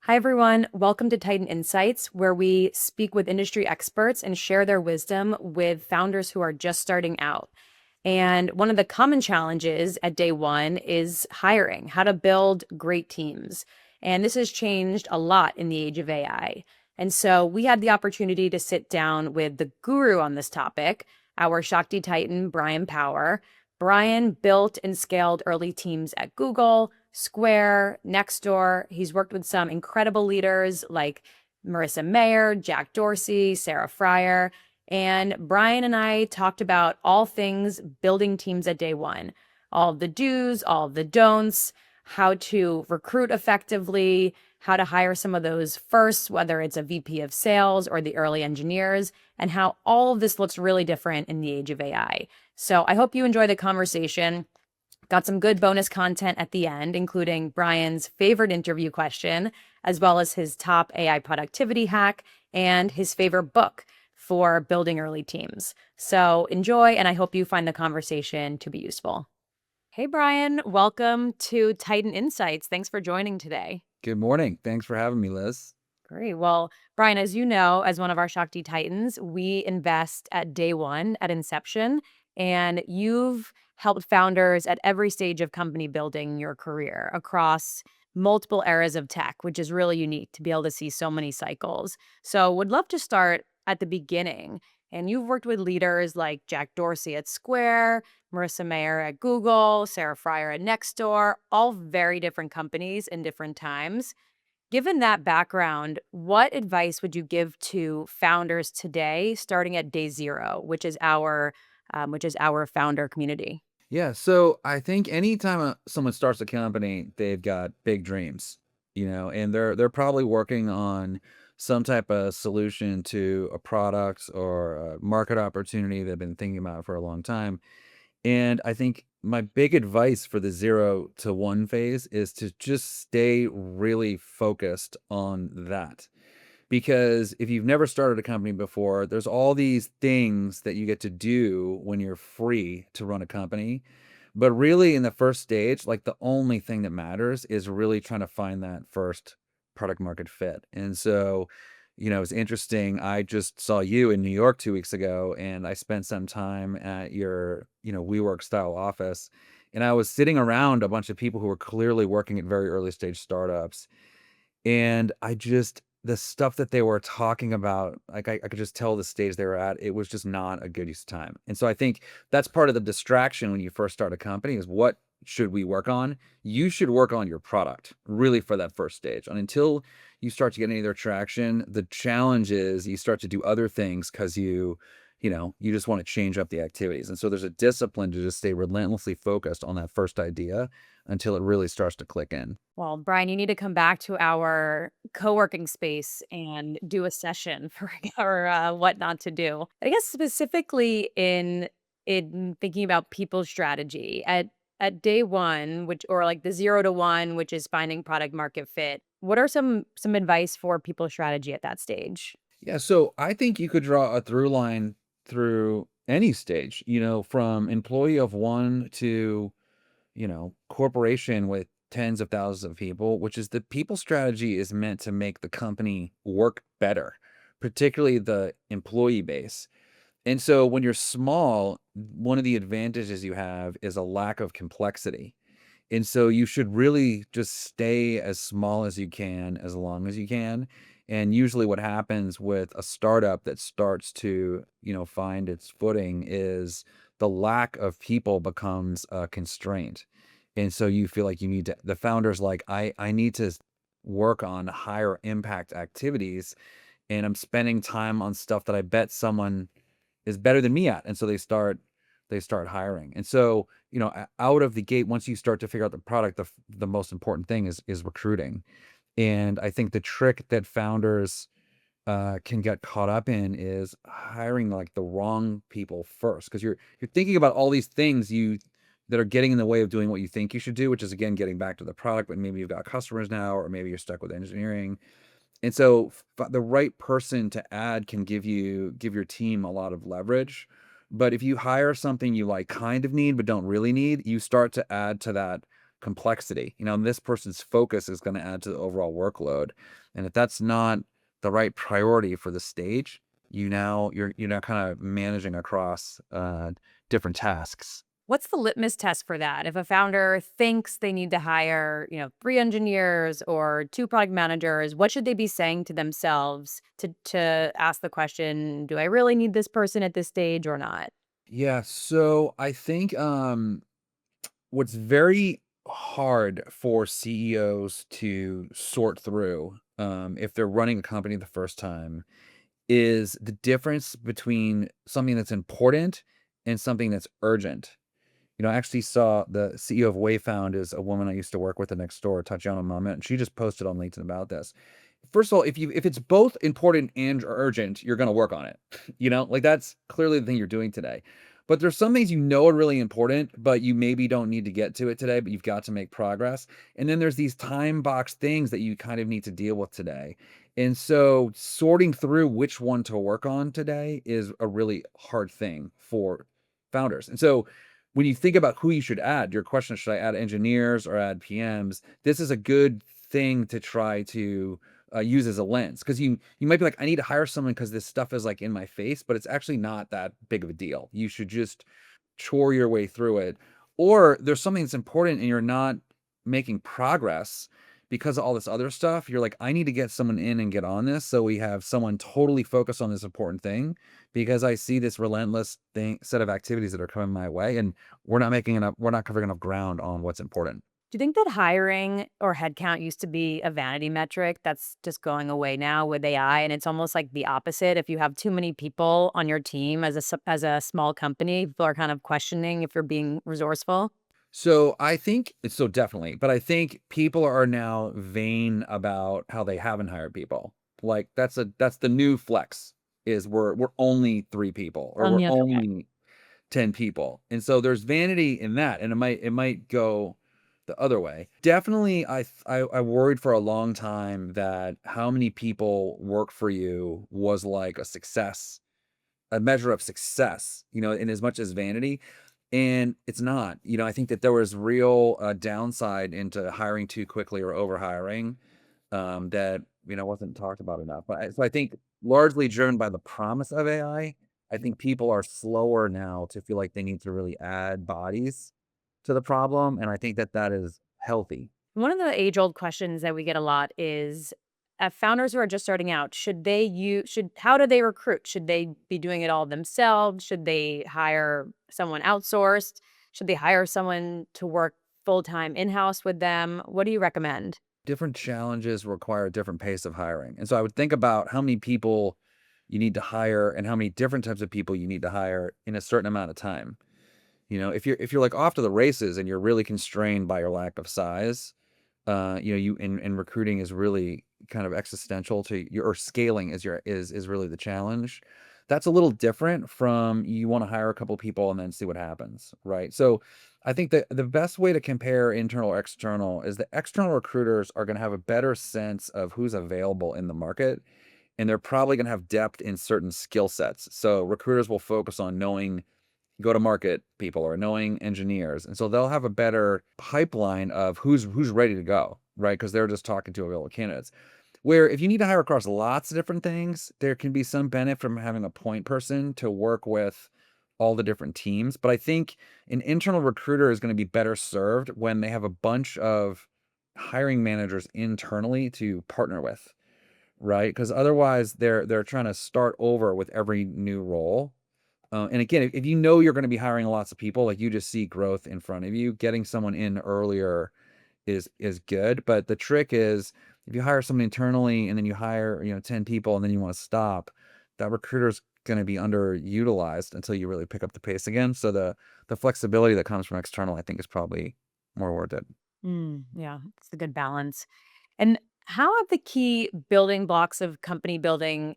Hi, everyone. Welcome to Titan Insights, where we speak with industry experts and share their wisdom with founders who are just starting out. And one of the common challenges at day one is hiring, how to build great teams. And this has changed a lot in the age of AI. And so we had the opportunity to sit down with the guru on this topic, our Shakti Titan, Bryan Power. Bryan built and scaled early teams at Google, Square, Nextdoor. He's worked with some incredible leaders like Marissa Mayer, Jack Dorsey, Sarah Fryer. And Bryan and I talked about all things building teams at day one, all of the do's, all of the don'ts, how to recruit effectively, how to hire some of those first, whether it's a VP of sales or the early engineers, and how all of this looks really different in the age of AI. So I hope you enjoy the conversation. Got some good bonus content at the end, including Bryan's favorite interview question, as well as his top AI productivity hack and his favorite book for building early teams. So enjoy, and I hope you find the conversation to be useful. Hey, Bryan, welcome to Titan Insights. Thanks for joining today. Good morning. Thanks for having me, Liz. Great. Well, Bryan, as you know, as one of our Shakti Titans, we invest at day one at inception, and you've helped founders at every stage of company building in your career across multiple eras of tech, which is really unique to be able to see so many cycles. So, would love to start at the beginning. And you've worked with leaders like Jack Dorsey at Square, Marissa Mayer at Google, Sarah Fryer at Nextdoor, all very different companies in different times. Given that background, what advice would you give to founders today, starting at day zero, which is our founder community? Yeah, so I think anytime someone starts a company, they've got big dreams, and they're probably working on some type of solution to a product or a market opportunity they've been thinking about for a long time. And I think my big advice for the 0 to 1 phase is to just stay really focused on that. Because if you've never started a company before, there's all these things that you get to do when you're free to run a company. But really, in the first stage, like the only thing that matters is really trying to find that first product market fit. And so, it's interesting. I just saw you in New York 2 weeks ago, and I spent some time at your, WeWork style office. And I was sitting around a bunch of people who were clearly working at very early stage startups. And the stuff that they were talking about, like, I could just tell the stage they were at, it was just not a good use of time. And so I think that's part of the distraction when you first start a company is what should we work on? You should work on your product really for that first stage. And until you start to get any other traction, the challenge is you start to do other things because you just want to change up the activities. And so there's a discipline to just stay relentlessly focused on that first idea until it really starts to click in. Well, Bryan, you need to come back to our co-working space and do a session for our what not to do. I guess specifically in thinking about people strategy at day one, which or like the 0 to 1, which is finding product market fit. What are some advice for people strategy at that stage? Yeah, so I think you could draw a through line through any stage, from employee of one to, corporation with tens of thousands of people, which is the people strategy is meant to make the company work better, particularly the employee base. And so when you're small, one of the advantages you have is a lack of complexity. And so you should really just stay as small as you can, as long as you can. And usually what happens with a startup that starts to, find its footing is the lack of people becomes a constraint. And so you feel like the founder's like, I need to work on higher impact activities and I'm spending time on stuff that I bet someone is better than me at. And so they start hiring. And so, out of the gate, once you start to figure out the product, the most important thing is recruiting. And I think the trick that founders can get caught up in is hiring like the wrong people first, because you're thinking about all these things that are getting in the way of doing what you think you should do, which is again getting back to the product. But maybe you've got customers now, or maybe you're stuck with engineering. And so the right person to add can give your team a lot of leverage. But if you hire something you like kind of need but don't really need, you start to add to that complexity. And this person's focus is going to add to the overall workload. And if that's not the right priority for the stage, you're now kind of managing across different tasks. What's the litmus test for that? If a founder thinks they need to hire, 3 engineers or 2 product managers, what should they be saying to themselves to ask the question, "Do I really need this person at this stage or not?" Yeah, so I think what's very hard for CEOs to sort through, if they're running a company the first time, is the difference between something that's important and something that's urgent. I actually saw the CEO of Wayfound is a woman I used to work with at Nextdoor, Tatiana Mamet, and she just posted on LinkedIn about this. First of all, if it's both important and urgent, you're gonna work on it. Like that's clearly the thing you're doing today. But there's some things are really important, but you maybe don't need to get to it today, but you've got to make progress. And then there's these time box things that you kind of need to deal with today. And so sorting through which one to work on today is a really hard thing for founders. And so when you think about who you should add, your question, should I add engineers or add PMs? This is a good thing to try to use as a lens, because you might be like, I need to hire someone because this stuff is like in my face, but it's actually not that big of a deal. You should just chore your way through it. Or there's something that's important and you're not making progress because of all this other stuff. You're like, I need to get someone in and get on this, so we have someone totally focused on this important thing, because I see this relentless set of activities that are coming my way, and we're not covering enough ground on what's important. Do you think that hiring or headcount used to be a vanity metric that's just going away now with AI, and it's almost like the opposite? If you have too many people on your team as a small company, people are kind of questioning if you're being resourceful? So I think so, definitely, but I think people are now vain about how they haven't hired people. Like that's the new flex, is we're only 3 people or On we're the other way. only 10 people. And so there's vanity in that, and it might go the other way. Definitely, I worried for a long time that how many people work for you was like a measure of success, in as much as vanity. And it's not. I think that there was real downside into hiring too quickly or over hiring, that wasn't talked about enough. So I think largely driven by the promise of AI, I think people are slower now to feel like they need to really add bodies to the problem, and I think that that is healthy. One of the age-old questions that we get a lot is, founders who are just starting out, should how do they recruit? Should they be doing it all themselves? Should they hire someone outsourced? Should they hire someone to work full-time in-house with them? What do you recommend? Different challenges require a different pace of hiring. And so I would think about how many people you need to hire and how many different types of people you need to hire in a certain amount of time. If you're like off to the races and you're really constrained by your lack of size, you and recruiting is really kind of existential to your, or scaling is really the challenge. That's a little different from, you want to hire a couple people and then see what happens, right? So I think that the best way to compare internal or external is the external recruiters are going to have a better sense of who's available in the market, and they're probably going to have depth in certain skill sets. So recruiters will focus on knowing go to market people or knowing engineers. And so they'll have a better pipeline of who's ready to go, right? Because they're just talking to available candidates. Where if you need to hire across lots of different things, there can be some benefit from having a point person to work with all the different teams. But I think an internal recruiter is going to be better served when they have a bunch of hiring managers internally to partner with, right? Because otherwise they're trying to start over with every new role. And again, if you know you're going to be hiring lots of people, like you just see growth in front of you, getting someone in earlier is good. But the trick is, if you hire someone internally and then you hire 10 people and then you want to stop, that recruiter's going to be underutilized until you really pick up the pace again. So the flexibility that comes from external, I think, is probably more worth it. Yeah, it's a good balance. And how have the key building blocks of company building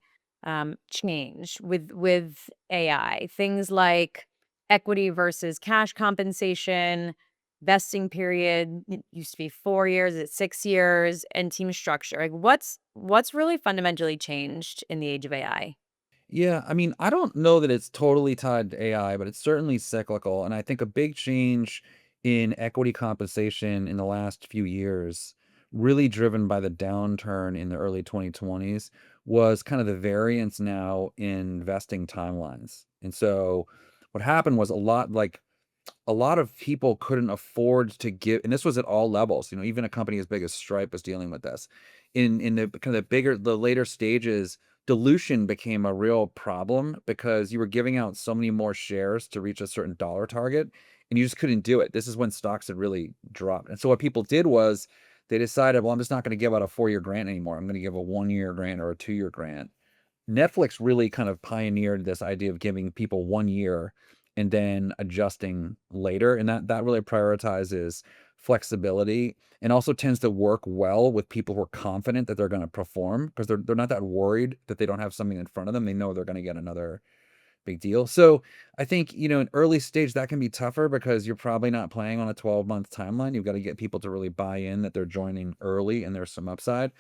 changed with AI? Things like equity versus cash compensation, vesting period it used to be 4 years, it's 6 years, and team structure. Like what's really fundamentally changed in the age of AI? Yeah, I mean, I don't know that it's totally tied to AI, but it's certainly cyclical. And I think a big change in equity compensation in the last few years, really driven by the downturn in the early 2020s, was kind of the variance now in vesting timelines. And so what happened was a lot of people couldn't afford to give, and this was at all levels, even a company as big as Stripe was dealing with this. In the kind of the later stages, dilution became a real problem because you were giving out so many more shares to reach a certain dollar target, and you just couldn't do it. This is when stocks had really dropped. And so what people did was they decided, well, I'm just not going to give out a 4-year grant anymore. I'm going to give a 1-year grant or a 2-year grant. Netflix really kind of pioneered this idea of giving people 1 year and then adjusting later, and that really prioritizes flexibility and also tends to work well with people who are confident that they're gonna perform because they're not that worried that they don't have something in front of them. They know they're gonna get another big deal. So, I think, in early stage, that can be tougher because you're probably not playing on a 12-month timeline. You've gotta get people to really buy in that they're joining early and there's some upside.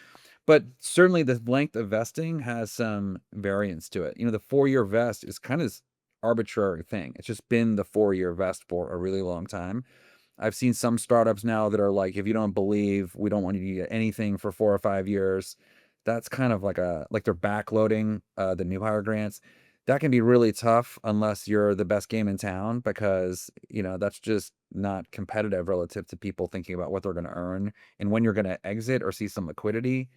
But certainly the length of vesting has some variance to it. The 4-year vest is kind of this arbitrary thing. It's just been the 4-year vest for a really long time. I've seen some startups now that are like, if you don't believe, we don't want you to get anything for 4 or 5 years. That's kind of like they're backloading the new hire grants. That can be really tough unless you're the best game in town because, that's just not competitive relative to people thinking about what they're going to earn and when you're going to exit or see some liquidity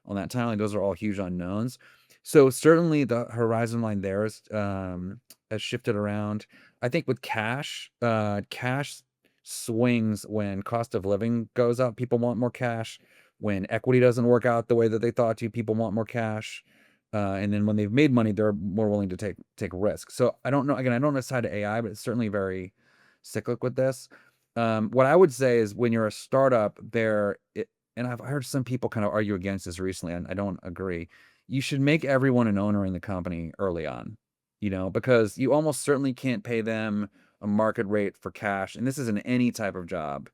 on that timeline. Those are all huge unknowns. So certainly the horizon line there has shifted around. I think with cash swings when cost of living goes up. People want more cash. When equity doesn't work out the way that they thought to, people want more cash. And then when they've made money, they're more willing to take risks. So I don't know. Again, I don't know the side of AI, but it's certainly very cyclic with this. What I would say is when you're a startup, and I've heard some people kind of argue against this recently, and I don't agree. You should make everyone an owner in the company early on, because you almost certainly can't pay them a market rate for cash, and this is in any type of job.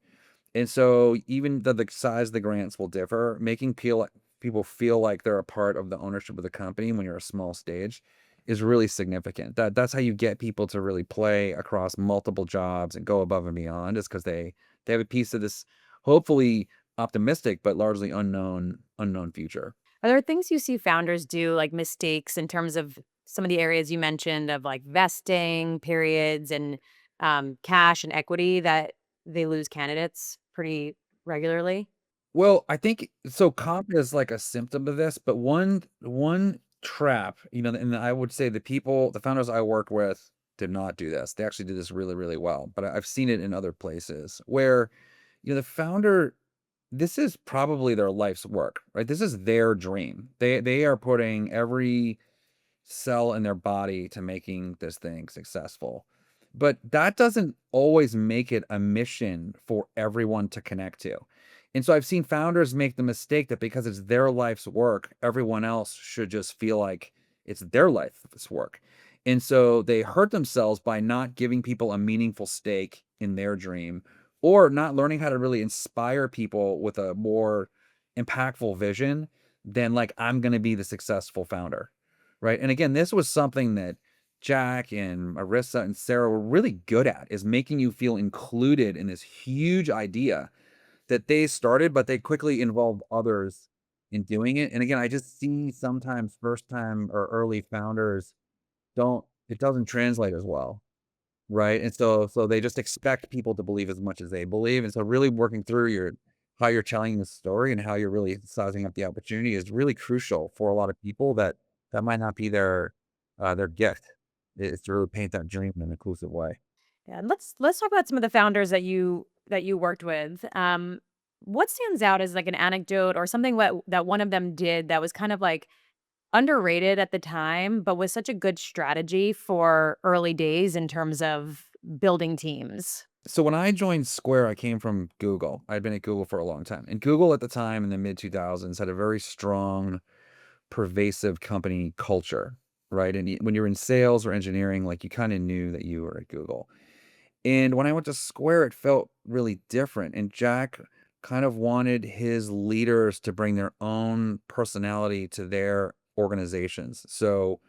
And so even though the size of the grants will differ, making people feel like they're a part of the ownership of the company when you're a small stage is really significant. That's how you get people to really play across multiple jobs and go above and beyond, is because they have a piece of this hopefully optimistic but largely unknown future. Are there things you see founders do, like mistakes in terms of some of the areas you mentioned of like vesting periods and cash and equity that they lose candidates pretty regularly? Well, I think so comp is like a symptom of this, but one trap, and I would say the founders I work with did not do this. They actually did this really, really well. But I've seen it in other places where, the founder, this is probably their life's work, right? This is their dream. They are putting every cell in their body to making this thing successful. But that doesn't always make it a mission for everyone to connect to. And so I've seen founders make the mistake that because it's their life's work, everyone else should just feel like it's their life's work. And so they hurt themselves by not giving people a meaningful stake in their dream or not learning how to really inspire people with a more impactful vision than like, I'm going to be the successful founder. Right. And again, this was something that Jack and Marissa and Sarah were really good at, is making you feel included in this huge idea that they started, but they quickly involved others in doing it. And again, I just see sometimes first time or early founders it doesn't translate as well. Right. And so they just expect people to believe as much as they believe. And so really working through how you're telling the story and how you're really sizing up the opportunity is really crucial for a lot of people that might not be their gift. It's to really paint that dream in an inclusive way. Yeah, and let's talk about some of the founders that you worked with. What stands out as like an anecdote or something that one of them did that was kind of like underrated at the time, but was such a good strategy for early days in terms of building teams? So when I joined Square, I came from Google. I'd been at Google for a long time. And Google at the time in the mid 2000s had a very strong, pervasive company culture, right? And when you're in sales or engineering, like you kind of knew that you were at Google. And when I went to Square, it felt really different. And Jack kind of wanted his leaders to bring their own personality to their organizations. So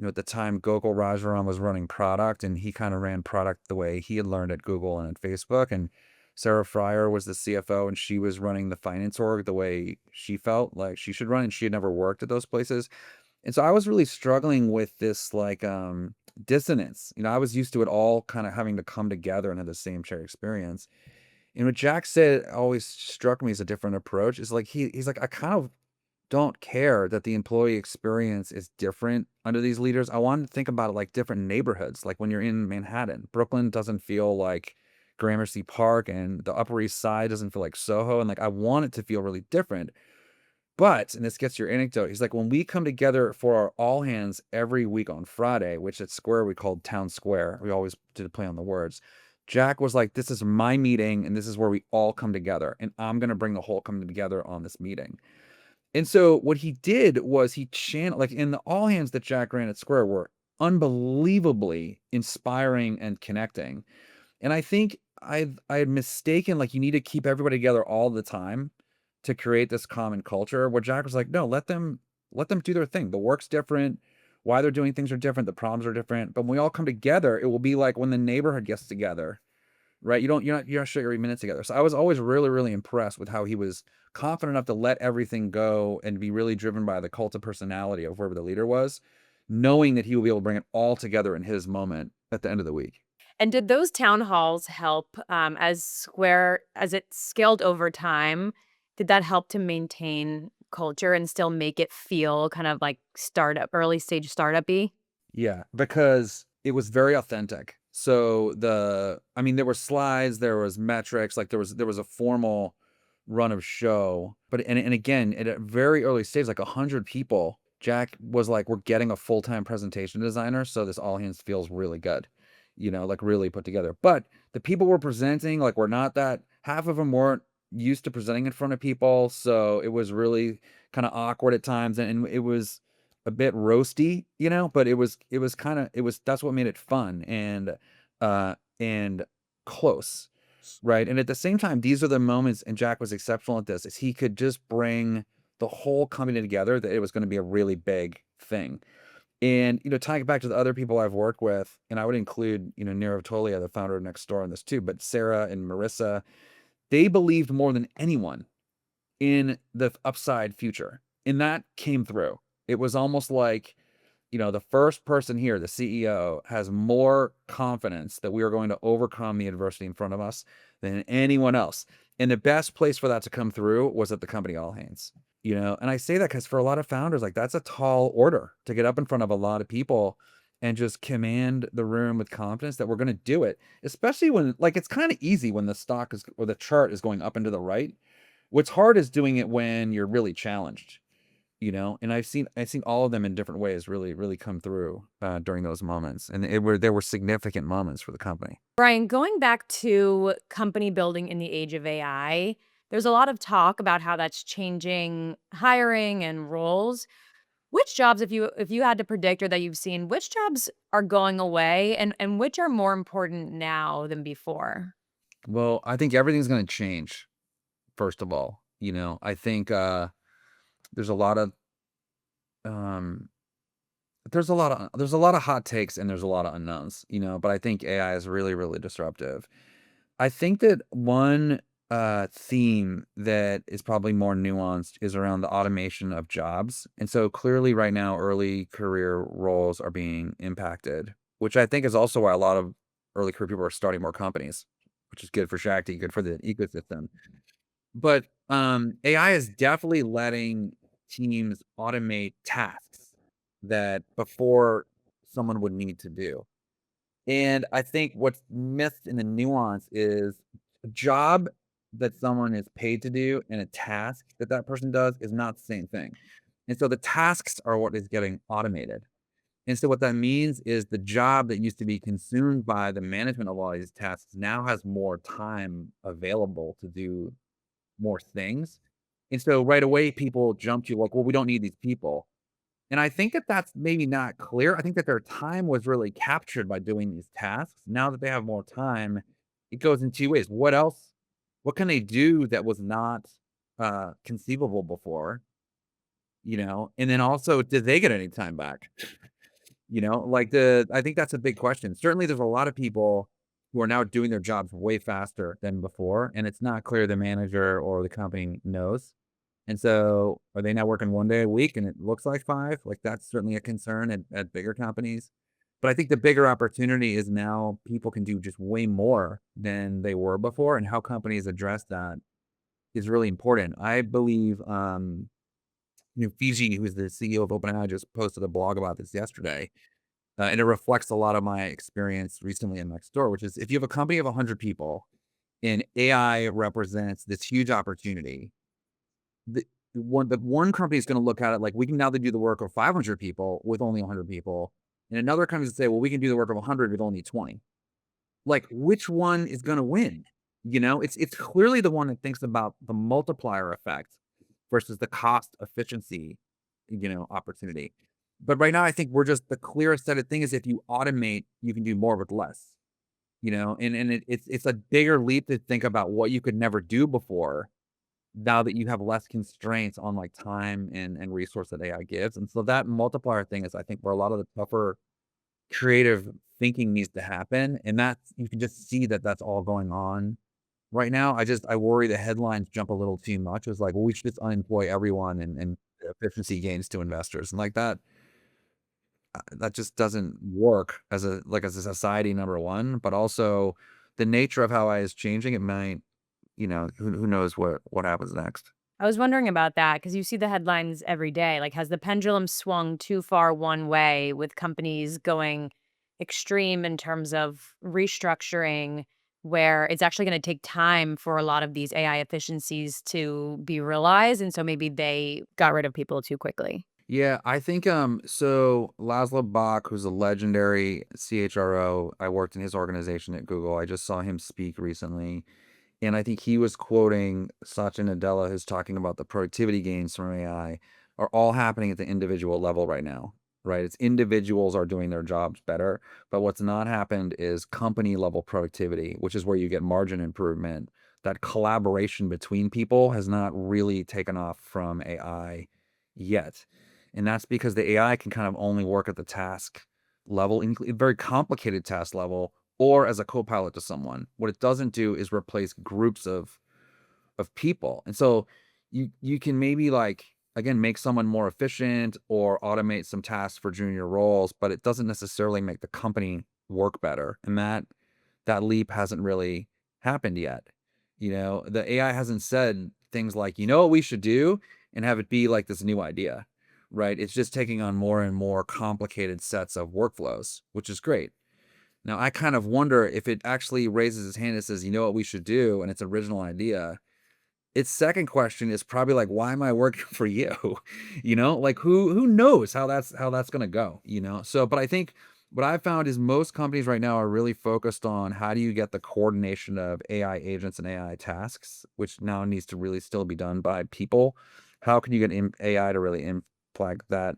at the time, Gokul Rajaram was running product, and he kind of ran product the way he had learned at Google and at Facebook. And Sarah Fryer was the CFO, and she was running the finance org the way she felt like she should run, and she had never worked at those places. And so I was really struggling with this like dissonance. I was used to it all kind of having to come together and have the same shared experience. And what Jack said always struck me as a different approach. Is like he's like, I kind of don't care that the employee experience is different under these leaders. I want to think about it like different neighborhoods. Like when you're in Manhattan, Brooklyn doesn't feel like Gramercy Park, and the Upper East Side doesn't feel like Soho. And like I want it to feel really different. But, and this gets your anecdote, he's like, when we come together for our all hands every week on Friday, which at Square we called Town Square, we always did a play on the words. Jack was like, this is my meeting, and this is where we all come together, and I'm going to bring the whole company together on this meeting. And so what he did was he channeled, like in the all hands that Jack ran at Square were unbelievably inspiring and connecting. And I think I had mistaken, like, you need to keep everybody together all the time to create this common culture, where Jack was like, no, let them do their thing. The work's different. Why they're doing things are different. The problems are different. But when we all come together, it will be like when the neighborhood gets together, right? You're not sure every minute together. So I was always really, really impressed with how he was confident enough to let everything go and be really driven by the cult of personality of whoever the leader was, knowing that he will be able to bring it all together in his moment at the end of the week. And did those town halls help, as Square as it scaled over time, did that help to maintain culture and still make it feel kind of like startup early stage startup-y? Yeah, because it was very authentic. So I mean, there were slides, there was metrics, like there was a formal run of show. But and again, at a very early stage, like 100 people, Jack was like, we're getting a full-time presentation designer, so this all hands feels really good, like really put together. But the people were presenting, like, were not that half of them weren't used to presenting in front of people, so it was really kind of awkward at times, and it was a bit roasty, but it was kind of, it was, that's what made it fun and close, right? And at the same time, these are the moments, and Jack was exceptional at this, is he could just bring the whole company together, that it was going to be a really big thing. And tying it back to the other people I've worked with, and I would include Nirav Tolia, the founder of Nextdoor, in this too, but Sarah and Marissa, they believed more than anyone in the upside future. And that came through. It was almost like, the first person here, the CEO, has more confidence that we are going to overcome the adversity in front of us than anyone else. And the best place for that to come through was at the company all hands. And I say that because for a lot of founders, like, that's a tall order to get up in front of a lot of people and just command the room with confidence that we're going to do it, especially when, like, it's kind of easy when the stock is, or the chart is going up and to the right. What's hard is doing it when you're really challenged, and I've seen all of them in different ways really, really come through during those moments. And there were significant moments for the company. Brian, going back to company building in the age of AI, there's a lot of talk about how that's changing hiring and roles. Which jobs, if you had to predict or that you've seen, which jobs are going away and which are more important now than before? Well, I think everything's going to change. First of all, I think there's a lot of um, there's a lot of hot takes, and there's a lot of unknowns, but I think AI is really, really disruptive. I think that one theme that is probably more nuanced is around the automation of jobs. And so clearly right now, early career roles are being impacted, which I think is also why a lot of early career people are starting more companies, which is good for Shakti, good for the ecosystem. But AI is definitely letting teams automate tasks that before someone would need to do. And I think what's missed in the nuance is a job that someone is paid to do and a task that that person does is not the same thing. And so the tasks are what is getting automated. And so what that means is the job that used to be consumed by the management of all these tasks now has more time available to do more things. And so right away, people jump to like, well, we don't need these people. And I think that that's maybe not clear. I think that their time was really captured by doing these tasks. Now that they have more time, it goes in two ways. What else? What can they do that was not conceivable before? And then also, did they get any time back? I think that's a big question. Certainly, there's a lot of people who are now doing their jobs way faster than before, and it's not clear the manager or the company knows. And so, are they now working 1 day a week and it looks like 5? Like, that's certainly a concern at bigger companies. But I think the bigger opportunity is now people can do just way more than they were before, and how companies address that is really important. I believe, Fiji, who's the CEO of OpenAI, just posted a blog about this yesterday, and it reflects a lot of my experience recently in Nextdoor, which is if you have a company of 100 people and AI represents this huge opportunity, the one company is going to look at it like we can now do the work of 500 people with only 100 people, and another company is say, well, we can do the work of 100 with only 20. Like, which one is going to win? It's clearly the one that thinks about the multiplier effect versus the cost efficiency, opportunity. But right now, I think we're just the clearest set of thing is if you automate, you can do more with less. It's a bigger leap to think about what you could never do before. Now that you have less constraints on like time and resource that AI gives, and so that multiplier thing is, I think, where a lot of the tougher creative thinking needs to happen, and that's you can just see that that's all going on right now. I worry the headlines jump a little too much. It's like, well, we should just unemploy everyone and efficiency gains to investors, and like that just doesn't work as a society, number one, but also the nature of how AI is changing. It might, who knows what happens next. I was wondering about that because you see the headlines every day. Like, has the pendulum swung too far one way with companies going extreme in terms of restructuring, where it's actually going to take time for a lot of these AI efficiencies to be realized? And so maybe they got rid of people too quickly. Yeah, I think so Laszlo Bach, who's a legendary CHRO, I worked in his organization at Google. I just saw him speak recently, and I think he was quoting Satya Nadella, who's talking about the productivity gains from AI are all happening at the individual level right now, right? It's individuals are doing their jobs better, but what's not happened is company level productivity, which is where you get margin improvement. That collaboration between people has not really taken off from AI yet. And that's because the AI can kind of only work at the task level, very complicated task level, or as a co-pilot to someone. What it doesn't do is replace groups of people. And so you can maybe like again make someone more efficient or automate some tasks for junior roles, but it doesn't necessarily make the company work better. And that leap hasn't really happened yet. The AI hasn't said things like, what we should do, and have it be like this new idea, right? It's just taking on more and more complicated sets of workflows, which is great. Now, I kind of wonder if it actually raises its hand and says, what we should do, and it's an original idea. Its second question is probably like, why am I working for you? Like who knows how that's gonna go, So, but I think what I've found is most companies right now are really focused on how do you get the coordination of AI agents and AI tasks, which now needs to really still be done by people. How can you get AI to really flag that?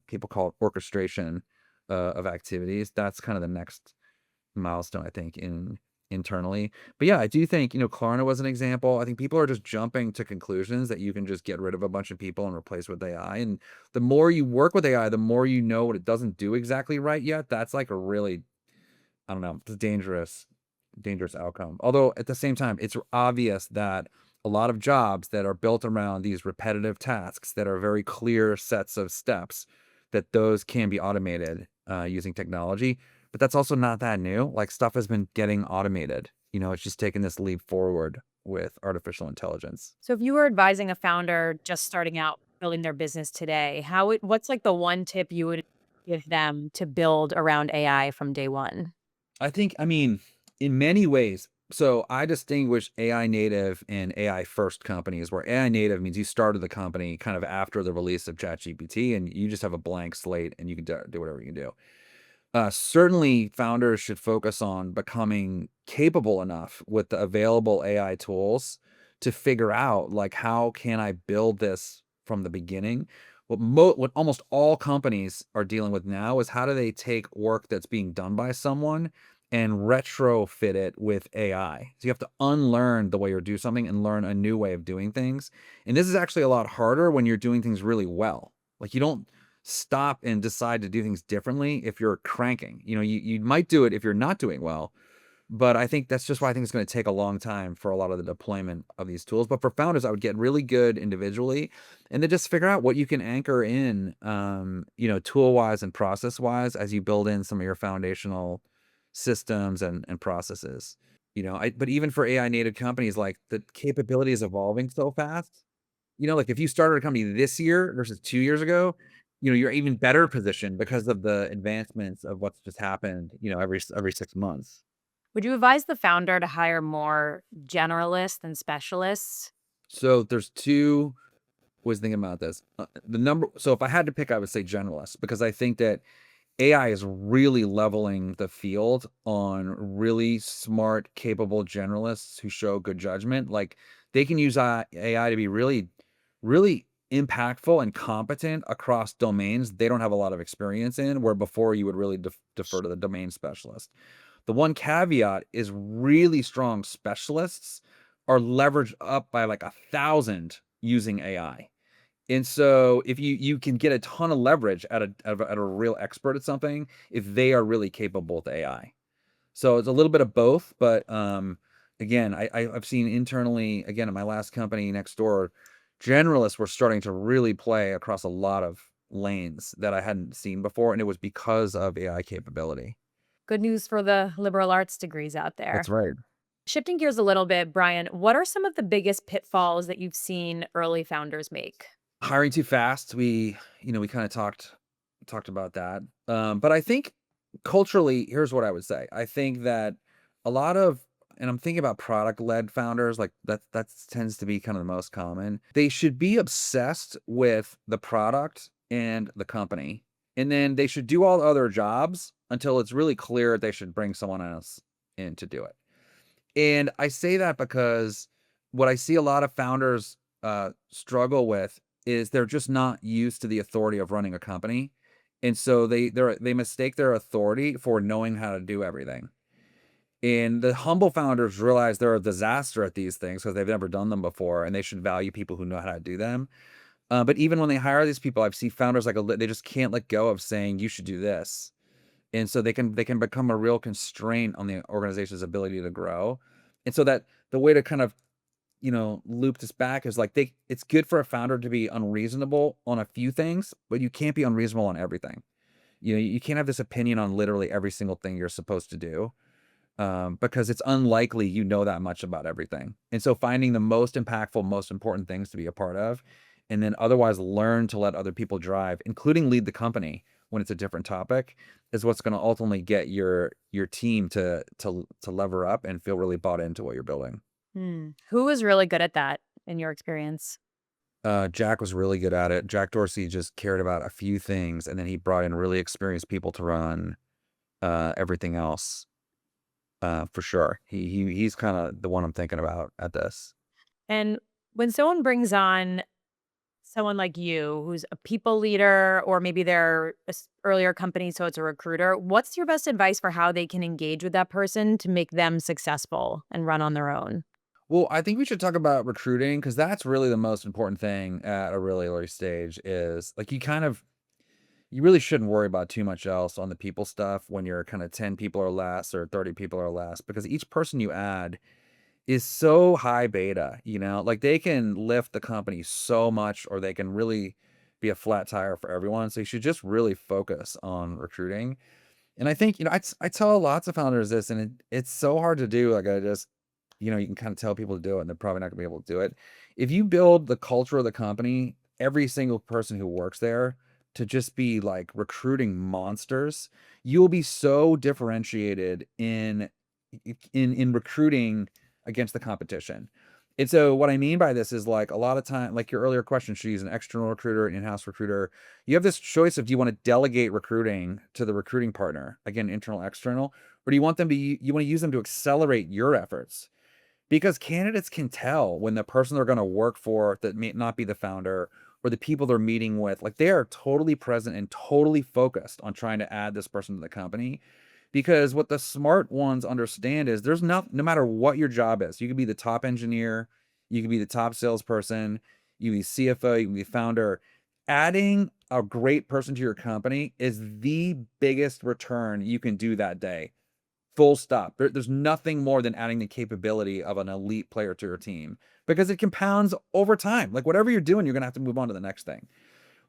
People call it orchestration of activities. That's kind of the next milestone, I think, internally. But yeah, I do think, Klarna was an example. I think people are just jumping to conclusions that you can just get rid of a bunch of people and replace with AI. And the more you work with AI, the more you know what it doesn't do exactly right yet. That's like a really, I don't know, it's a dangerous outcome. Although at the same time, it's obvious that a lot of jobs that are built around these repetitive tasks that are very clear sets of steps, that those can be automated using technology. But that's also not that new. Like stuff has been getting automated. It's just taken this leap forward with artificial intelligence. So if you were advising a founder just starting out building their business today, what's like the one tip you would give them to build around AI from day one? I mean, in many ways. So I distinguish AI native and AI first companies, where AI native means you started the company kind of after the release of ChatGPT and you just have a blank slate and you can do whatever you can do. Certainly, founders should focus on becoming capable enough with the available AI tools to figure out like how can I build this from the beginning. What almost all companies are dealing with now is how do they take work that's being done by someone and retrofit it with AI. So you have to unlearn the way you do something and learn a new way of doing things. And this is actually a lot harder when you're doing things really well. Like you don't stop and decide to do things differently if you're cranking. You might do it if you're not doing well, but I think that's just why I think it's going to take a long time for a lot of the deployment of these tools. But for founders, I would get really good individually and then just figure out what you can anchor in, tool wise and process wise as you build in some of your foundational systems and processes. But even for AI native companies, like the capability is evolving so fast. Like if you started a company this year versus 2 years ago, you're even better positioned because of the advancements of what's just happened, every 6 months. Would you advise the founder to hire more generalists than specialists? So there's two was thinking about this. So if I had to pick, I would say generalist because I think that AI is really leveling the field on really smart, capable generalists who show good judgment. Like they can use AI to be really, really impactful and competent across domains they don't have a lot of experience in, where before you would really defer to the domain specialist. The one caveat is really strong specialists are leveraged up by like 1,000 using AI. And so if you can get a ton of leverage at a real expert at something if they are really capable with AI. So it's a little bit of both, but again, I've seen internally, again, at my last company, Nextdoor, generalists were starting to really play across a lot of lanes that I hadn't seen before, and it was because of AI capability. Good news for the liberal arts degrees out That's there. right. Shifting gears a little bit, Brian, what are some of the biggest pitfalls that you've seen early founders make? Hiring too fast, we kind of talked about that. But I think culturally, here's what I would say. I think that a lot of and I'm thinking about product-led founders, like that tends to be kind of the most common. They should be obsessed with the product and the company. And then they should do all the other jobs until it's really clear they should bring someone else in to do it. And I say that because what I see a lot of founders struggle with is they're just not used to the authority of running a company. And so they mistake their authority for knowing how to do everything. And the humble founders realize they're a disaster at these things because they've never done them before, and they should value people who know how to do them. But even when they hire these people, I've seen founders they just can't let go of saying you should do this, and so they can become a real constraint on the organization's ability to grow. And so that the way to kind of loop this back is like it's good for a founder to be unreasonable on a few things, but you can't be unreasonable on everything. You can't have this opinion on literally every single thing you're supposed to do, because it's unlikely you know that much about everything. And so finding the most impactful, most important things to be a part of, and then otherwise learn to let other people drive, including lead the company when it's a different topic, is what's going to ultimately get your team to lever up and feel really bought into what you're building. Who was really good at that in your experience? Jack was really good at it. Jack Dorsey just cared about a few things, and then he brought in really experienced people to run everything else. For sure. He's kind of the one I'm thinking about at this. And when someone brings on someone like you who's a people leader, or maybe they're earlier company, so it's a recruiter, what's your best advice for how they can engage with that person to make them successful and run on their own? Well, I think we should talk about recruiting because that's really the most important thing at a really early stage is like you really shouldn't worry about too much else on the people stuff when you're kind of 10 people or less or 30 people or less, because each person you add is so high beta, like they can lift the company so much or they can really be a flat tire for everyone. So you should just really focus on recruiting. And I think, I tell lots of founders this, and it's so hard to do. Like I just, you can kind of tell people to do it and they're probably not gonna be able to do it. If you build the culture of the company, every single person who works there to just be like recruiting monsters, you'll be so differentiated in recruiting against the competition. And so what I mean by this is like a lot of time, like your earlier question, should you use an external recruiter, an in-house recruiter? You have this choice of, do you want to delegate recruiting to the recruiting partner, again, internal, external, or do you want you want to use them to accelerate your efforts? Because candidates can tell when the person they're going to work for that may not be the founder, or the people they're meeting with, like they are totally present and totally focused on trying to add this person to the company. Because what the smart ones understand is there's no matter what your job is, you could be the top engineer, you could be the top salesperson, you can be CFO, you can be founder. Adding a great person to your company is the biggest return you can do that day. Full stop. There's nothing more than adding the capability of an elite player to your team because it compounds over time. Like whatever you're doing, you're gonna have to move on to the next thing,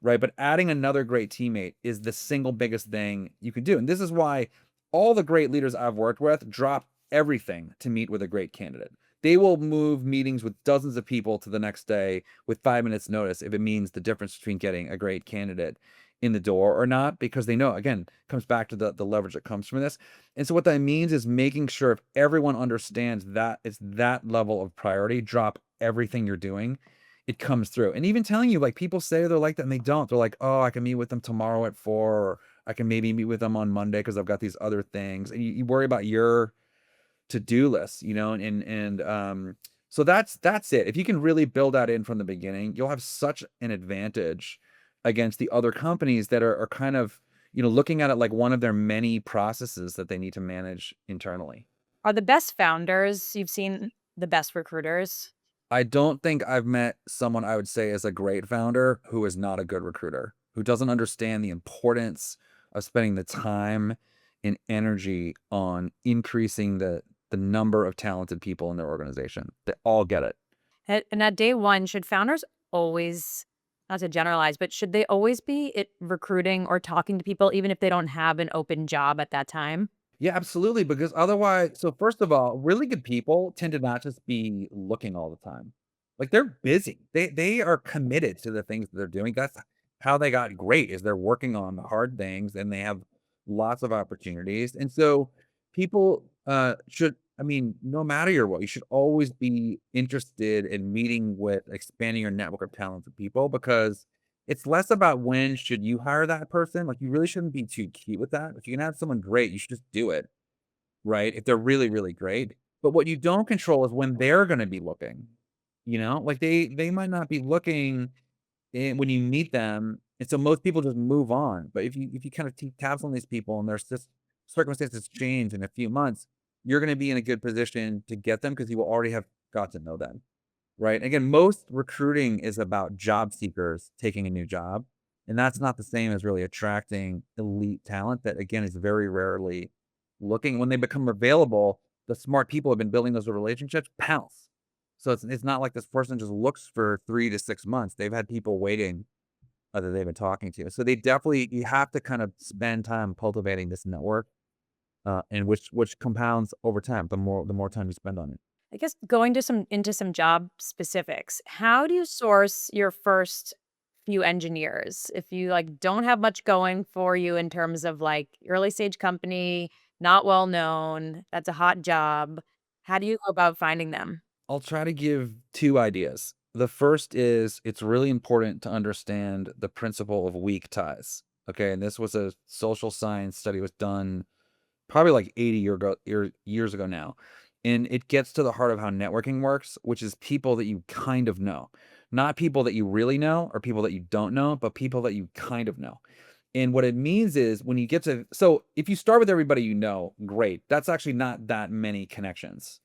right? But adding another great teammate is the single biggest thing you can do. And this is why all the great leaders I've worked with drop everything to meet with a great candidate. They will move meetings with dozens of people to the next day with 5 minutes notice if it means the difference between getting a great candidate in the door or not, because they know, again, comes back to the leverage that comes from this. And so what that means is making sure if everyone understands that it's that level of priority, drop everything you're doing, it comes through. And even telling you, like, people say they're like that and they don't. They're like, oh, I can meet with them tomorrow at 4, or I can maybe meet with them on Monday because I've got these other things. And you worry about your to-do list, so that's it. If you can really build that in from the beginning, you'll have such an advantage against the other companies that are kind of, looking at it like one of their many processes that they need to manage internally. Are the best founders you've seen the best recruiters? I don't think I've met someone I would say is a great founder who is not a good recruiter, who doesn't understand the importance of spending the time and energy on increasing the number of talented people in their organization. They all get it. And at day one, should founders always, not to generalize, but should they always be recruiting or talking to people, even if they don't have an open job at that time? Yeah, absolutely. Because otherwise, so first of all, really good people tend to not just be looking all the time. Like they're busy. They are committed to the things that they're doing. That's how they got great, is they're working on the hard things and they have lots of opportunities. And so people should, I mean, no matter your role, you should always be interested in meeting with expanding your network of talented people, because it's less about when should you hire that person. Like, you really shouldn't be too cute with that. If you can have someone great, you should just do it, right? If they're really, really great. But what you don't control is when they're gonna be looking, Like, they might not be looking when you meet them, and so most people just move on. But if you kind of keep tabs on these people and there's just circumstances change in a few months, you're gonna be in a good position to get them because you will already have got to know them. Right? Again, most recruiting is about job seekers taking a new job, and that's not the same as really attracting elite talent that, again, is very rarely looking. When they become available, the smart people have been building those relationships, pounce. So it's not like this person just looks for 3 to 6 months. They've had people waiting that they've been talking to. So they definitely, you have to kind of spend time cultivating this network, and which compounds over time, the more time you spend on it. I guess going to some into some job specifics, how do you source your first few engineers? If you like don't have much going for you in terms of like early stage company, not well known, that's a hot job. How do you go about finding them? I'll try to give 2 ideas. The first is, it's really important to understand the principle of weak ties. Okay, and this was a social science study, was done probably like 80 years ago now. And it gets to the heart of how networking works, which is people that you kind of know. Not people that you really know or people that you don't know, but people that you kind of know. And what it means is, when you get to, so if you start with everybody you know, great. That's actually not that many connections,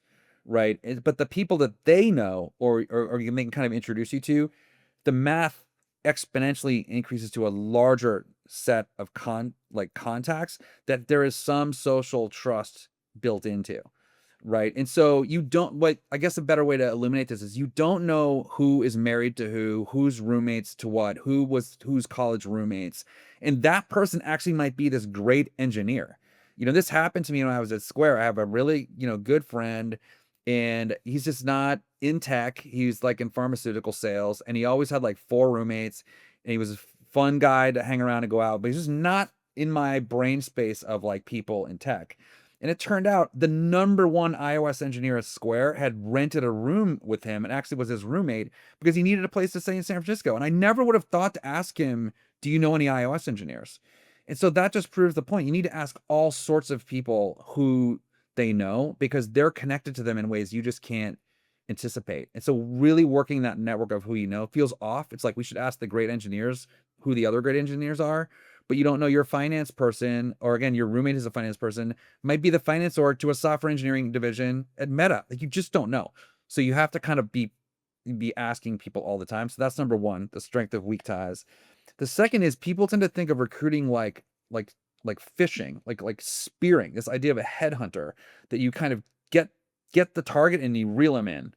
right? But the people that they know, or they can kind of introduce you to, the math exponentially increases to a larger set of contacts that there is some social trust built into, right? And so you don't, like, I guess a better way to illuminate this is, you don't know who is married to who, who's roommates to what, who was who's college roommates, and that person actually might be this great engineer. This happened to me when I was at Square. I have a really, good friend, and he's just not in tech. He's like in pharmaceutical sales, and he always had like 4 roommates, and he was a fun guy to hang around and go out, but he's just not in my brain space of like people in tech. And it turned out the number one iOS engineer at Square had rented a room with him and actually was his roommate because he needed a place to stay in San Francisco. And I never would have thought to ask him, do you know any iOS engineers? And so that just proves the point. You need to ask all sorts of people who they know, because they're connected to them in ways you just can't anticipate. And so really working that network of who you know feels off. It's like, we should ask the great engineers who the other great engineers are, but you don't know your finance person, or again, your roommate is a finance person, might be the finance org to a software engineering division at Meta. Like, you just don't know. So you have to kind of be asking people all the time. So that's number one, the strength of weak ties. The second is people tend to think of recruiting like like fishing, like spearing. This idea of a headhunter that you kind of get get the target and you reel them in,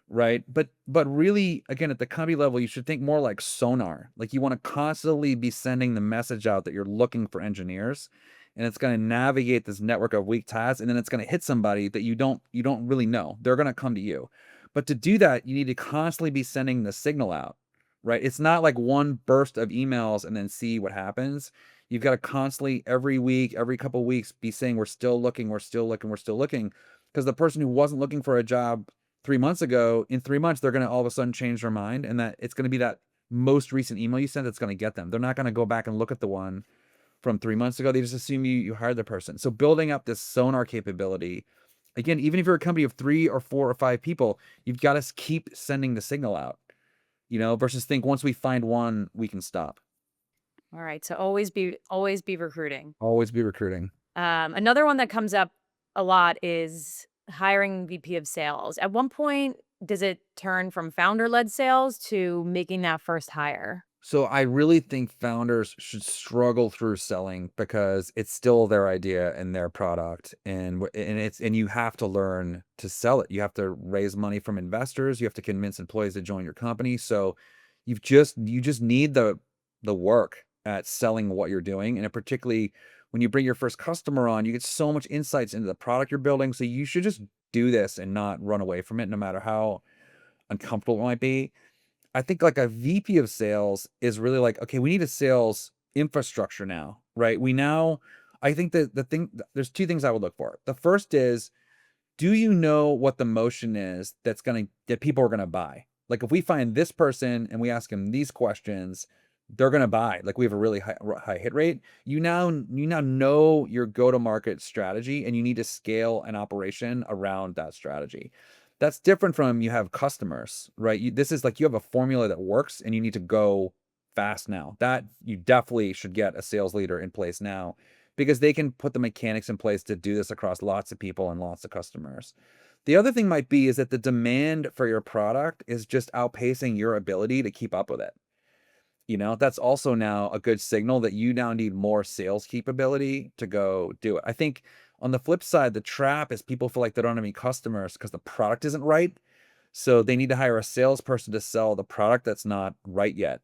right? But really, again, at the company level, you should think more like sonar. Like you want to constantly be sending the message out that you're looking for engineers, and it's going to navigate this network of weak ties, and then it's going to hit somebody that you don't really know. They're going to come to you. But to do that, you need to constantly be sending the signal out, right? It's not like one burst of emails and then see what happens. You've got to constantly, every week, every couple weeks, be saying, we're still looking, we're still looking, we're still looking. Because the person who wasn't looking for a job 3 months ago, in 3 months, they're going to all of a sudden change their mind. And that it's going to be that most recent email you sent that's going to get them. They're not going to go back and look at the one from 3 months ago. They just assume you hired the person. So building up this sonar capability, again, even if you're a company of 3 or 4 or 5 people, you've got to keep sending the signal out, versus think once we find one, we can stop. All right. So always be recruiting. Always be recruiting. Another one that comes up a lot is hiring VP of sales. At one point, does it turn from founder-led sales to making that first hire? So I really think founders should struggle through selling because it's still their idea and their product, and you have to learn to sell it. You have to raise money from investors. You have to convince employees to join your company. So you just need the work at selling what you're doing, and particularly when you bring your first customer on, you get so much insights into the product you're building. So you should just do this and not run away from it, no matter how uncomfortable it might be. I think like a VP of sales is really like, okay, we need a sales infrastructure now, right? I think that there's two things I would look for. The first is, do you know what the motion is that people are gonna buy? Like if we find this person and we ask them these questions, they're gonna buy. Like we have a really high hit rate. You now know your go-to-market strategy, and you need to scale an operation around that strategy. That's different from you have customers, right? This is like you have a formula that works, and you need to go fast now. That you definitely should get a sales leader in place now because they can put the mechanics in place to do this across lots of people and lots of customers. The other thing might be is that the demand for your product is just outpacing your ability to keep up with it. That's also now a good signal that you now need more sales capability to go do it. I think on the flip side, the trap is people feel like they don't have any customers because the product isn't right. So they need to hire a salesperson to sell the product that's not right yet.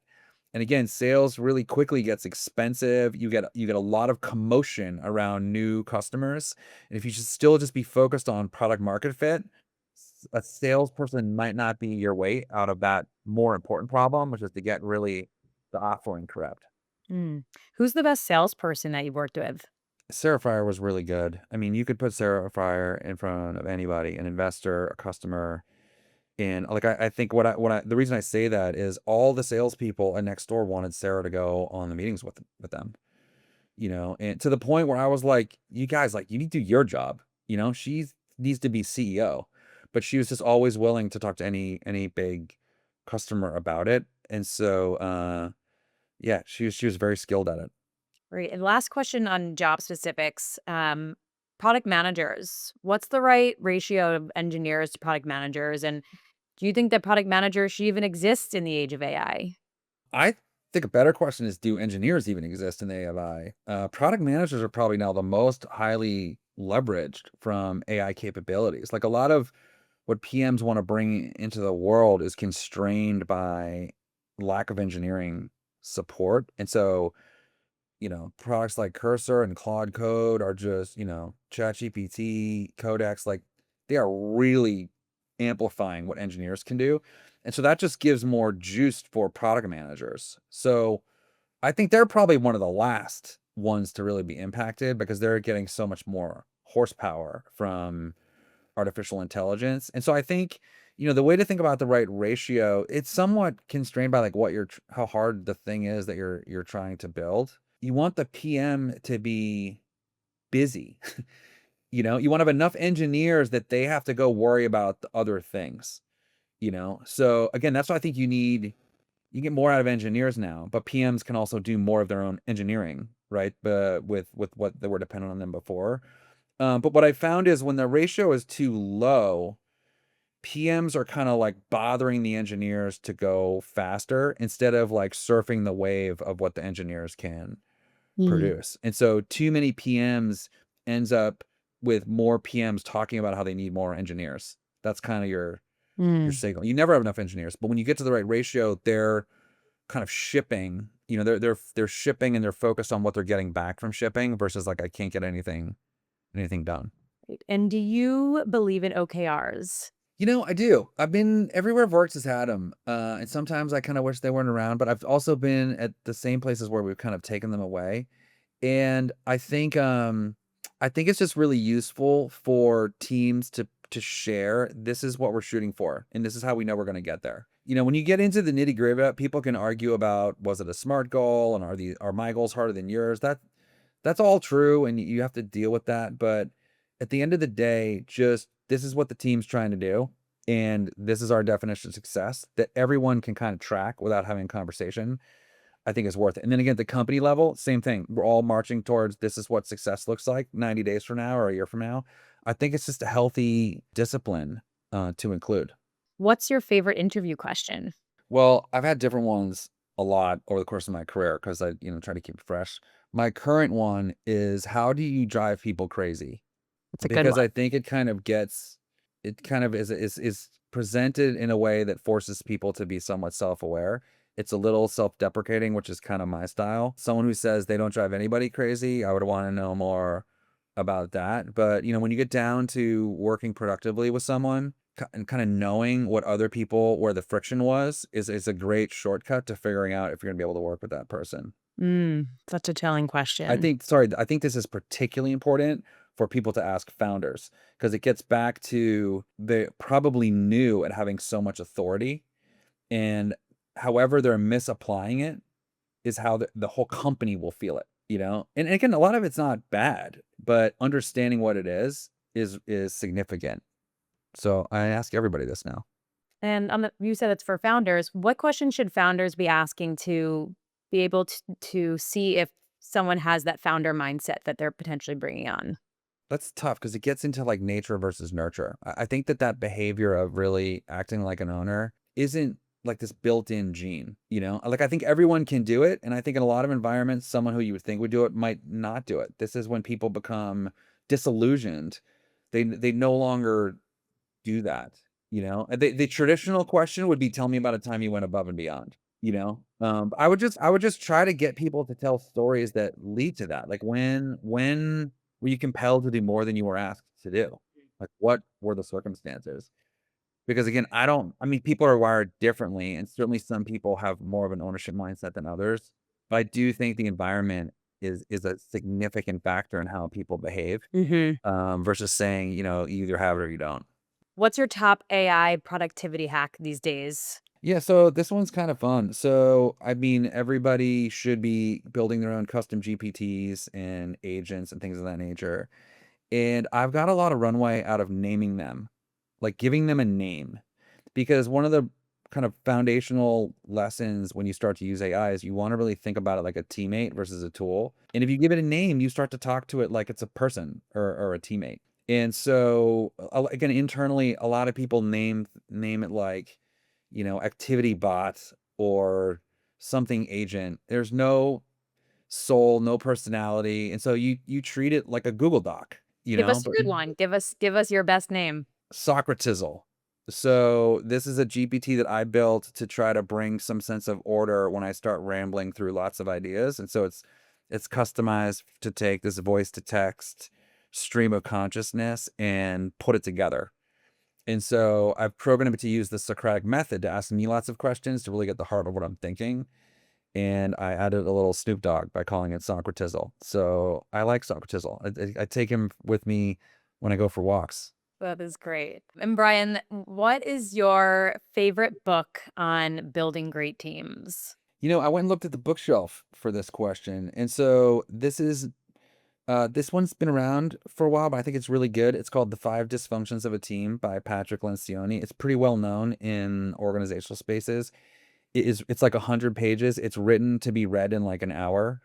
And again, sales really quickly gets expensive. You get a lot of commotion around new customers. And if you should still just be focused on product market fit, a salesperson might not be your way out of that more important problem, which is to get really the offering correct. Mm. Who's the best salesperson that you've worked with? Sarah Fryer was really good. I mean, you could put Sarah Fryer in front of anybody, an investor, a customer. And like I think the reason I say that is all the salespeople at Nextdoor wanted Sarah to go on the meetings with them. And to the point where I was like, you guys, like, you need to do your job. She needs to be CEO. But she was just always willing to talk to any big customer about it. And so yeah, she was very skilled at it. Great. And last question on job specifics. Product managers. What's the right ratio of engineers to product managers? And do you think that product managers should even exist in the age of AI? I think a better question is, do engineers even exist in AI? Product managers are probably now the most highly leveraged from AI capabilities. Like a lot of what PMs want to bring into the world is constrained by lack of engineering support. And so, products like Cursor and Claude Code are just, ChatGPT, Codex, like they are really amplifying what engineers can do. And so that just gives more juice for product managers. So I think they're probably one of the last ones to really be impacted because they're getting so much more horsepower from artificial intelligence. And so I think, the way to think about the right ratio, it's somewhat constrained by like how hard the thing is that you're trying to build. You want the PM to be busy. You want to have enough engineers that they have to go worry about the other things. So again, that's why I think you get more out of engineers now, but PMs can also do more of their own engineering, right? But with what they were dependent on them before. But what I found is when the ratio is too low, PMs are kind of like bothering the engineers to go faster instead of like surfing the wave of what the engineers can Mm. produce. And so too many PMs ends up with more PMs talking about how they need more engineers. That's kind of your Mm. signal. You never have enough engineers, but when you get to the right ratio, they're kind of shipping, they're shipping and they're focused on what they're getting back from shipping versus like I can't get anything done. And do you believe in OKRs? I do. I've been everywhere Vortex has had them, and sometimes I kind of wish they weren't around. But I've also been at the same places where we've kind of taken them away, and I think it's just really useful for teams to share. This is what we're shooting for, and this is how we know we're going to get there. When you get into the nitty gritty, people can argue about was it a smart goal and are my goals harder than yours? That's all true, and you have to deal with that. But at the end of the day, just this is what the team's trying to do, and this is our definition of success that everyone can kind of track without having a conversation. I think is worth it. And then again, at the company level, same thing. We're all marching towards this is what success looks like 90 days from now or a year from now. I think it's just a healthy discipline to include. What's your favorite interview question? Well, I've had different ones a lot over the course of my career because I, try to keep it fresh. My current one is how do you drive people crazy? It's a good Because one. I think it kind of is presented in a way that forces people to be somewhat self-aware. It's a little self-deprecating, which is kind of my style. Someone who says they don't drive anybody crazy, I would want to know more about that. But, when you get down to working productively with someone and kind of knowing what other people, where the friction was, is a great shortcut to figuring out if you're gonna be able to work with that person. Such a telling question. I think this is particularly important for people to ask founders because it gets back to they probably new at having so much authority and however they're misapplying it is how the whole company will feel it. And again, a lot of it's not bad, but understanding what it is significant. So I ask everybody this now. And you said it's for founders. What questions should founders be asking to be able to see if someone has that founder mindset that they're potentially bringing on? That's tough because it gets into like nature versus nurture. I think that behavior of really acting like an owner isn't like this built-in gene. Like I think everyone can do it, and I think in a lot of environments, someone who you would think would do it might not do it. This is when people become disillusioned. They no longer do that. The traditional question would be, "Tell me about a time you went above and beyond." I would just try to get people to tell stories that lead to that. Like when were you compelled to do more than you were asked to do? Like what were the circumstances? Because again, I mean, people are wired differently, and certainly some people have more of an ownership mindset than others. But I do think the environment is a significant factor in how people behave, Hmm. versus saying, you either have it or you don't. What's your top AI productivity hack these days? Yeah, so this one's kind of fun. So, I mean, everybody should be building their own custom GPTs and agents and things of that nature. And I've got a lot of runway out of naming them, like giving them a name. Because one of the kind of foundational lessons when you start to use AI is you want to really think about it like a teammate versus a tool. And if you give it a name, you start to talk to it like it's a person or a teammate. And so again, internally, a lot of people name it like, activity bot or something agent. There's no soul, no personality. And so you treat it like a Google Doc, Give us a but good one. Give us your best name. Socratisl. So this is a GPT that I built to try to bring some sense of order when I start rambling through lots of ideas. And so it's customized to take this voice to text stream of consciousness and put it together. And so I've programmed it to use the Socratic method to ask me lots of questions to really get the heart of what I'm thinking. And I added a little Snoop Dogg by calling it Socratisl. So I like Socratisl. I take him with me when I go for walks. That is great. And Brian, what is your favorite book on building great teams? I went and looked at the bookshelf for this question. And so this one's been around for a while, but I think it's really good. It's called The Five Dysfunctions of a Team by Patrick Lencioni. It's pretty well known in organizational spaces. It's like 100 pages. It's written to be read in like an hour.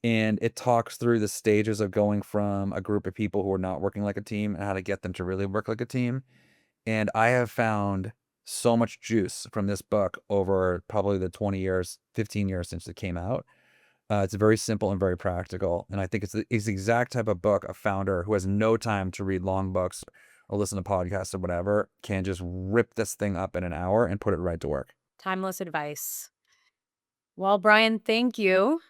And it talks through the stages of going from a group of people who are not working like a team and how to get them to really work like a team. And I have found so much juice from this book over probably the 20 years, 15 years since it came out. It's very simple and very practical. And I think it's the exact type of book a founder who has no time to read long books or listen to podcasts or whatever can just rip this thing up in an hour and put it right to work. Timeless advice. Well, Brian, thank you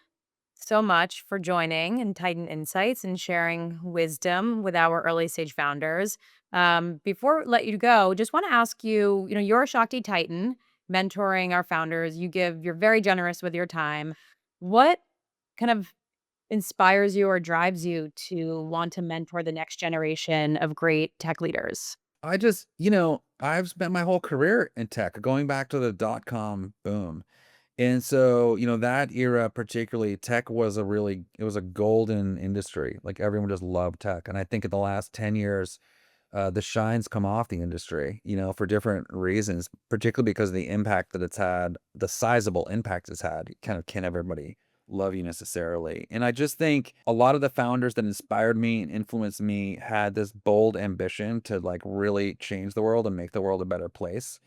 so much for joining and Titan Insights and sharing wisdom with our early stage founders. Before we let you go, just want to ask you, you're a Shakti Titan mentoring our founders. You're very generous with your time. What kind of inspires you or drives you to want to mentor the next generation of great tech leaders? I just, I've spent my whole career in tech, going back to the dot-com boom. And so, that era particularly, tech was it was a golden industry. Like everyone just loved tech. And I think in the last 10 years, the shine's come off the industry, for different reasons, particularly because of the impact that it's had, the sizable impact it's had. Kind of can everybody love you necessarily? And I just think a lot of the founders that inspired me and influenced me had this bold ambition to like really change the world and make the world a better place.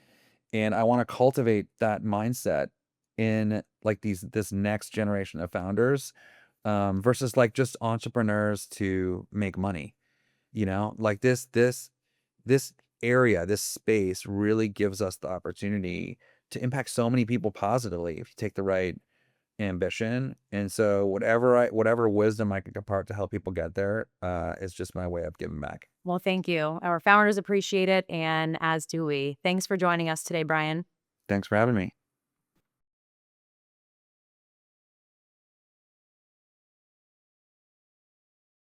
And I want to cultivate that mindset in like this next generation of founders, versus like just entrepreneurs to make money. Like this area, this space really gives us the opportunity to impact so many people positively if you take the right ambition. And so whatever wisdom I can impart to help people get there, is just my way of giving back. Well, thank you. Our founders appreciate it, and as do we. Thanks for joining us today, Brian. Thanks for having me.